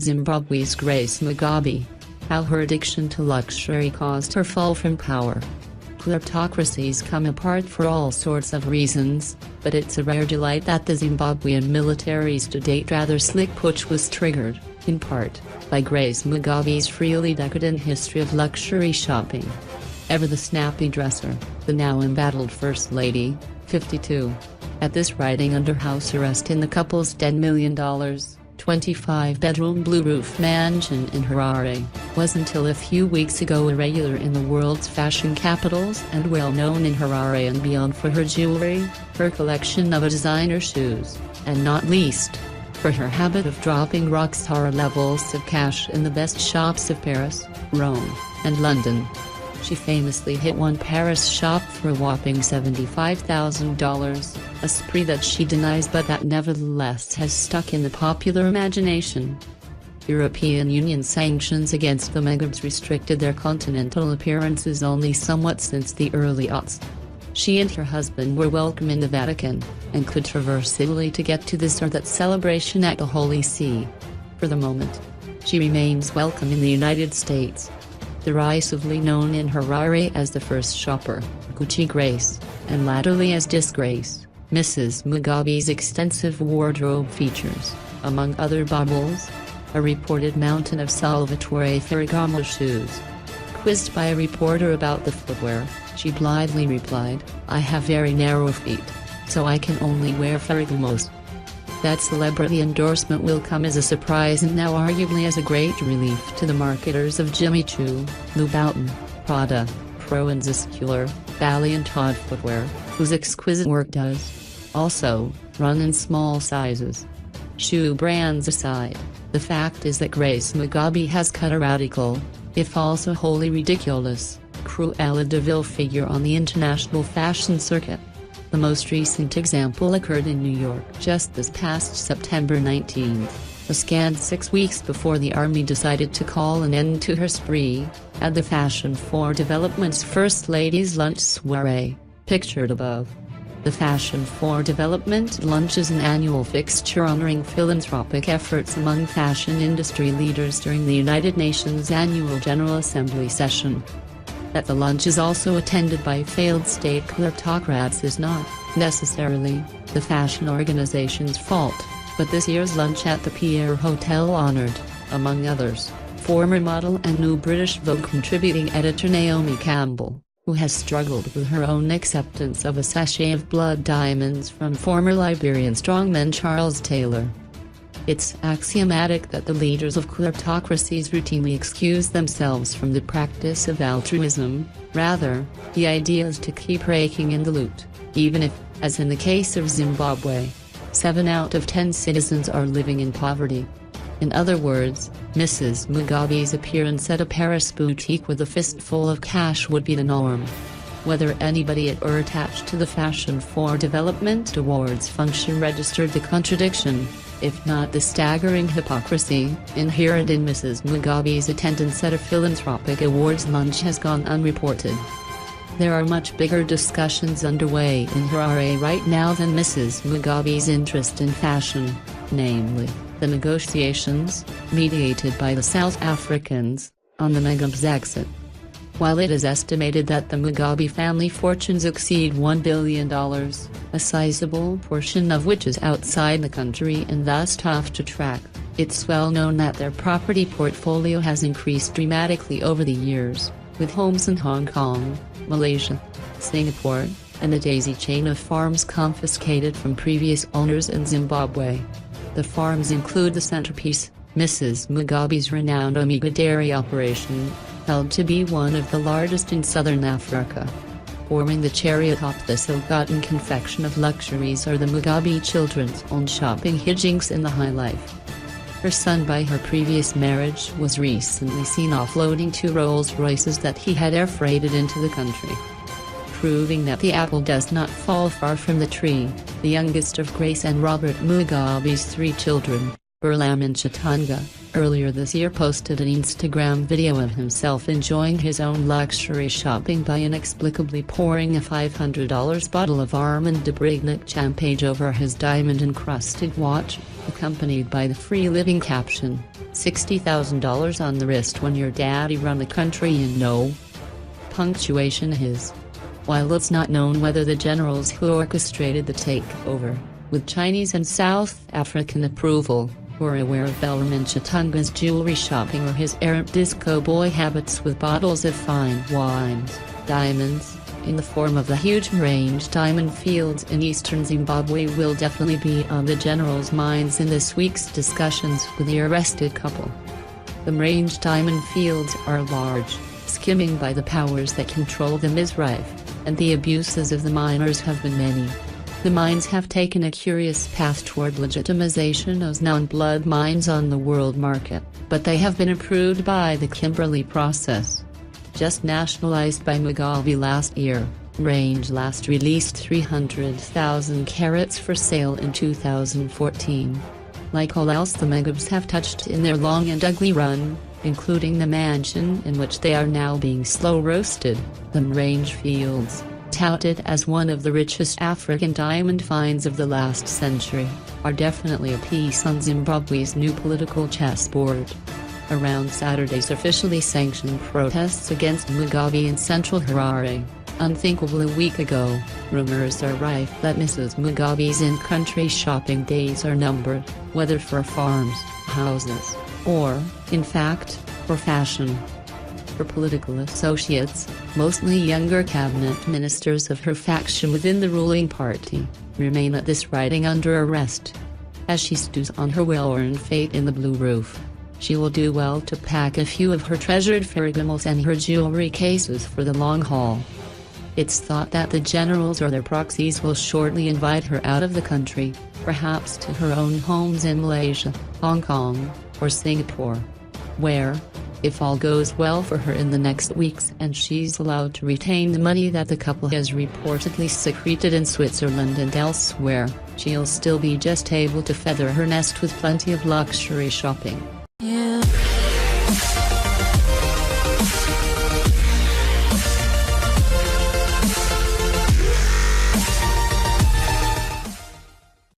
Zimbabwe's Grace Mugabe. How her addiction to luxury caused her fall from power. Kleptocracies come apart for all sorts of reasons, but it's a rare delight that the Zimbabwean military's to-date rather slick putsch was triggered, in part, by Grace Mugabe's freely decadent history of luxury shopping. Ever the snappy dresser, the now-embattled First Lady, 52. At this writing under house arrest in the couple's $10 million, 25-bedroom blue-roof mansion in Harare, was until a few weeks ago a regular in the world's fashion capitals and well known in Harare and beyond for her jewelry, her collection of designer shoes, and not least, for her habit of dropping rock-star levels of cash in the best shops of Paris, Rome, and London. She famously hit one Paris shop for a whopping $75,000, a spree that she denies but that nevertheless has stuck in the popular imagination. European Union sanctions against the Mugabes restricted their continental appearances only somewhat since the early aughts. She and her husband were welcome in the Vatican, and could traverse Italy to get to this or that celebration at the Holy See. For the moment, she remains welcome in the United States. Derisively known in Harare as the first shopper, Gucci Grace, and latterly as Disgrace, Mrs. Mugabe's extensive wardrobe features, among other baubles, a reported mountain of Salvatore Ferragamo shoes. Quizzed by a reporter about the footwear, she blithely replied, "I have very narrow feet, so I can only wear Ferragamos." That celebrity endorsement will come as a surprise and now arguably as a great relief to the marketers of Jimmy Choo, Louboutin, Prada, Pro and Ziscular, Bally and Todd footwear, whose exquisite work does also run in small sizes. Shoe brands aside, the fact is that Grace Mugabe has cut a radical, if also wholly ridiculous, Cruella de Vil figure on the international fashion circuit. The most recent example occurred in New York just this past September 19, a scant 6 weeks before the army decided to call an end to her spree, at the Fashion for Development's First Lady's Lunch soiree, pictured above. The Fashion for Development Lunch is an annual fixture honoring philanthropic efforts among fashion industry leaders during the United Nations Annual General Assembly session. That the lunch is also attended by failed state kleptocrats is not, necessarily, the fashion organization's fault, but this year's lunch at the Pierre Hotel honored, among others, former model and new British Vogue contributing editor Naomi Campbell, who has struggled with her own acceptance of a sachet of blood diamonds from former Liberian strongman Charles Taylor. It's axiomatic that the leaders of kleptocracies routinely excuse themselves from the practice of altruism. Rather, the idea is to keep raking in the loot, even if, as in the case of Zimbabwe, 7 out of 10 citizens are living in poverty. In other words, Mrs. Mugabe's appearance at a Paris boutique with a fistful of cash would be the norm. Whether anybody at or attached to the Fashion for Development Awards function registered the contradiction, if not the staggering hypocrisy, inherent in Mrs. Mugabe's attendance at a philanthropic awards lunch has gone unreported. There are much bigger discussions underway in Harare right now than Mrs. Mugabe's interest in fashion, namely, the negotiations, mediated by the South Africans, on the Mugabes exit. While it is estimated that the Mugabe family fortunes exceed $1 billion, a sizable portion of which is outside the country and thus tough to track, it's well known that their property portfolio has increased dramatically over the years, with homes in Hong Kong, Malaysia, Singapore, and a daisy chain of farms confiscated from previous owners in Zimbabwe. The farms include the centerpiece, Mrs. Mugabe's renowned Omega dairy operation, held to be one of the largest in southern Africa. Forming the cherry atop this ill-gotten confection of luxuries are the Mugabe children's own shopping hijinks in the high life. Her son by her previous marriage was recently seen offloading 2 Rolls-Royces that he had air freighted into the country. Proving that the apple does not fall far from the tree, the youngest of Grace and Robert Mugabe's 3 children, Burlam and Chatanga, earlier this year posted an Instagram video of himself enjoying his own luxury shopping by inexplicably pouring a $500 bottle of Armand de Brignac champagne over his diamond-encrusted watch, accompanied by the free-living caption, $60,000 on the wrist when your daddy run the country and no punctuation his. While it's not known whether the generals who orchestrated the takeover, with Chinese and South African approval, were aware of Bellarmine Chatunga's jewelry shopping or his errant disco boy habits with bottles of fine wines, diamonds, in the form of the huge range diamond fields in eastern Zimbabwe will definitely be on the generals' minds in this week's discussions with the arrested couple. The range diamond fields are large, skimming by the powers that control them is rife, and the abuses of the miners have been many. The mines have taken a curious path toward legitimization as non-blood mines on the world market, but they have been approved by the Kimberley process. Just nationalized by Mugabe last year, Range last released 300,000 carats for sale in 2014. Like all else the Mugabes have touched in their long and ugly run, including the mansion in which they are now being slow-roasted, the Range Fields, touted as one of the richest African diamond finds of the last century, are definitely a piece on Zimbabwe's new political chessboard. Around Saturday's officially sanctioned protests against Mugabe in central Harare, unthinkable a week ago, rumors are rife that Mrs. Mugabe's in-country shopping days are numbered, whether for farms, houses, or, in fact, for fashion. Her political associates, mostly younger cabinet ministers of her faction within the ruling party, remain at this writing under arrest. As she stews on her well-earned fate in the Blue Roof, she will do well to pack a few of her treasured Ferragamos and her jewelry cases for the long haul. It's thought that the generals or their proxies will shortly invite her out of the country, perhaps to her own homes in Malaysia, Hong Kong, or Singapore, where, if all goes well for her in the next weeks and she's allowed to retain the money that the couple has reportedly secreted in Switzerland and elsewhere, she'll still be just able to feather her nest with plenty of luxury shopping.